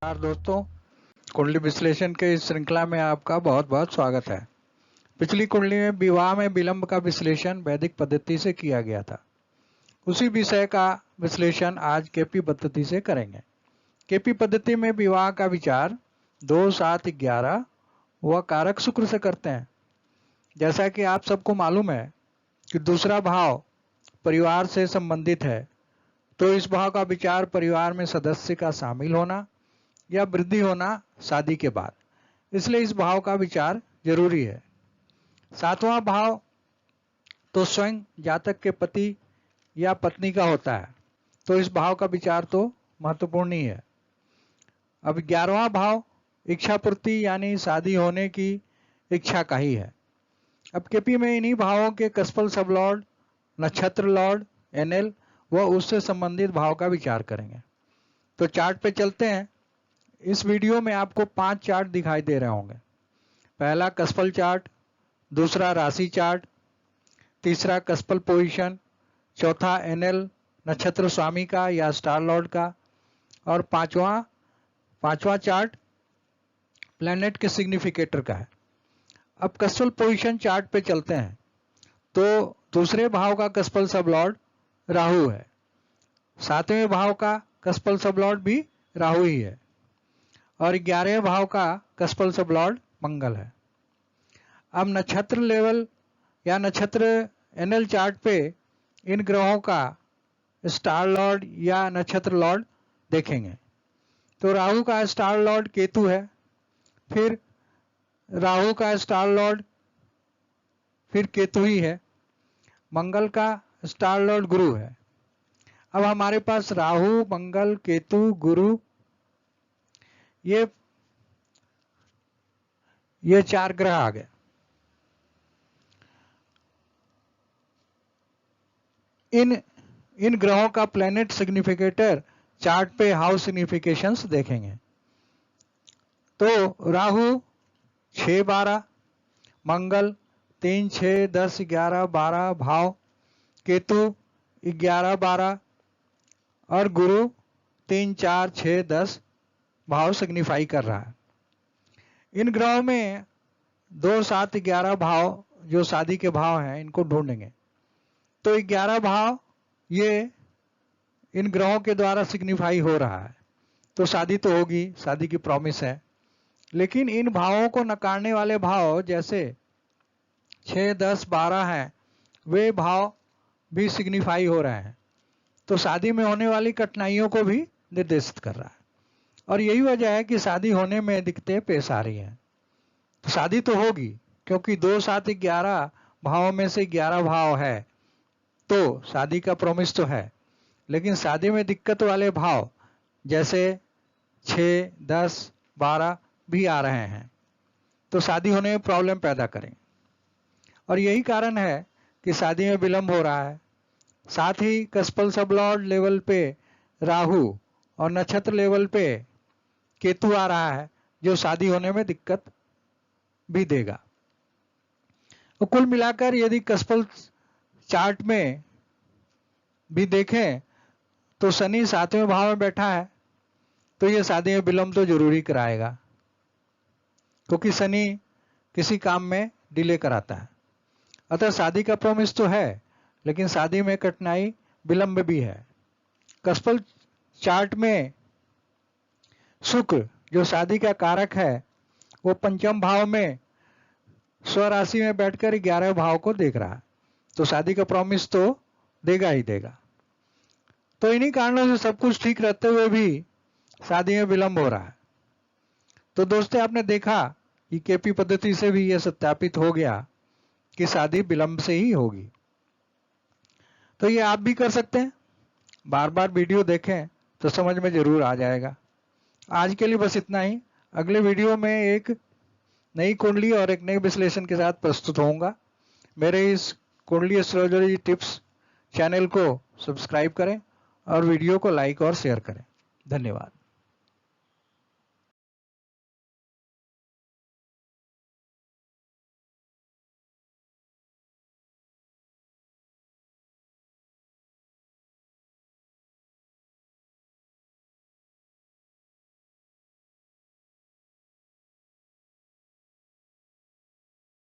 नमस्कार दोस्तों, कुंडली विश्लेषण के इस श्रृंखला में आपका बहुत बहुत स्वागत है। पिछली कुंडली में विवाह में विलंब का विश्लेषण वैदिक पद्धति से किया गया था। उसी विषय का विश्लेषण आज केपी पद्धति से करेंगे। केपी पद्धति में विवाह का विचार 2, 7, 11 व कारक शुक्र से करते हैं। जैसा कि आप सबको मालूम है कि दूसरा भाव परिवार से संबंधित है, तो इस भाव का विचार परिवार में सदस्य का शामिल होना या वृद्धि होना शादी के बाद, इसलिए इस भाव का विचार जरूरी है। 7वां भाव तो स्वयं जातक के पति या पत्नी का होता है, तो इस भाव का विचार तो महत्वपूर्ण ही है। अब 11वां भाव इच्छा पूर्ति यानी शादी होने की इच्छा का ही है। अब केपी में इन्हीं भावों के कस्पल सबलॉर्ड, नक्षत्र लॉर्ड, एनएल व उससे संबंधित भाव का विचार करेंगे। तो चार्ट पे चलते हैं। इस वीडियो में आपको 5 चार्ट दिखाई दे रहे होंगे। पहला कस्पल चार्ट, दूसरा राशि चार्ट, तीसरा कस्पल पोजीशन, चौथा एनएल नक्षत्र स्वामी का या स्टार लॉर्ड का, और पांचवा चार्ट प्लैनेट के सिग्निफिकेटर का है। अब कस्पल पोजीशन चार्ट पे चलते हैं। तो दूसरे भाव का कस्पल सबलॉर्ड राहु है। 7वें भाव का कस्पल सबलॉर्ड भी राहु ही है और 11वें भाव का कस्पल सबलॉर्ड मंगल है। अब नक्षत्र लेवल या नक्षत्र एनएल चार्ट पे इन ग्रहों का स्टार लॉर्ड या नक्षत्र लॉर्ड देखेंगे। तो राहु का स्टार लॉर्ड केतु है, फिर राहु का स्टार लॉर्ड फिर केतु ही है, मंगल का स्टार लॉर्ड गुरु है। अब हमारे पास राहु, मंगल, केतु, गुरु ये 4 ग्रह आ गए। इन ग्रहों का प्लैनेट सिग्निफिकेटर चार्ट पे हाउस सिग्निफिकेशंस देखेंगे। तो राहु 6, 12, मंगल 3, 6, 10, 11, 12 भाव, केतु 11, 12 और गुरु 3, 4, 6, 10 भाव सिग्निफाई कर रहा है। इन ग्रहों में 2, 7, 11 भाव जो शादी के भाव हैं, इनको ढूंढेंगे। तो 11 भाव ये इन ग्रहों के द्वारा सिग्निफाई हो रहा है, तो शादी तो होगी, शादी की प्रॉमिस है। लेकिन इन भावों को नकारने वाले भाव जैसे 6, 10, 12 हैं, वे भाव भी सिग्निफाई हो रहे हैं, तो शादी में होने वाली कठिनाइयों को भी निर्देशित कर रहा है। और यही वजह है कि शादी होने में दिक्कतें पेश आ रही हैं। तो शादी तो होगी क्योंकि 2, 7, 11 भावों में से 11 भाव है, तो शादी का प्रॉमिस तो है। लेकिन शादी में दिक्कत वाले भाव जैसे 6, 10, 12 भी आ रहे हैं, तो शादी होने में प्रॉब्लम पैदा करेंगे। और यही कारण है कि शादी में विलंब हो रहा है। साथ ही कस्पल सबलॉर्ड लेवल पे राहु और नक्षत्र लेवल पे केतु आ रहा है, जो शादी होने में दिक्कत भी देगा। तो कुल मिलाकर यदि कस्पल चार्ट में भी देखें तो शनि 7वें भाव में बैठा है, तो यह शादी में विलंब तो जरूरी कराएगा, क्योंकि शनि किसी काम में डिले कराता है। अतः शादी का प्रॉमिस तो है, लेकिन शादी में कठिनाई विलंब भी है। कस्पल चार्ट में शुक्र जो शादी का कारक है, वो 5वें भाव में स्वराशि में बैठकर 11वें भाव को देख रहा है, तो शादी का प्रॉमिस तो देगा ही देगा। तो इन्हीं कारणों से सब कुछ ठीक रहते हुए भी शादी में विलंब हो रहा है। तो दोस्तों, आपने देखा कि केपी पद्धति से भी यह सत्यापित हो गया कि शादी विलंब से ही होगी। तो ये आप भी कर सकते हैं। बार बार वीडियो देखें तो समझ में जरूर आ जाएगा। आज के लिए बस इतना ही। अगले वीडियो में एक नई कुंडली और एक नए विश्लेषण के साथ प्रस्तुत होऊंगा। मेरे इस कुंडली एस्ट्रोलॉजी टिप्स चैनल को सब्सक्राइब करें और वीडियो को लाइक और शेयर करें। धन्यवाद।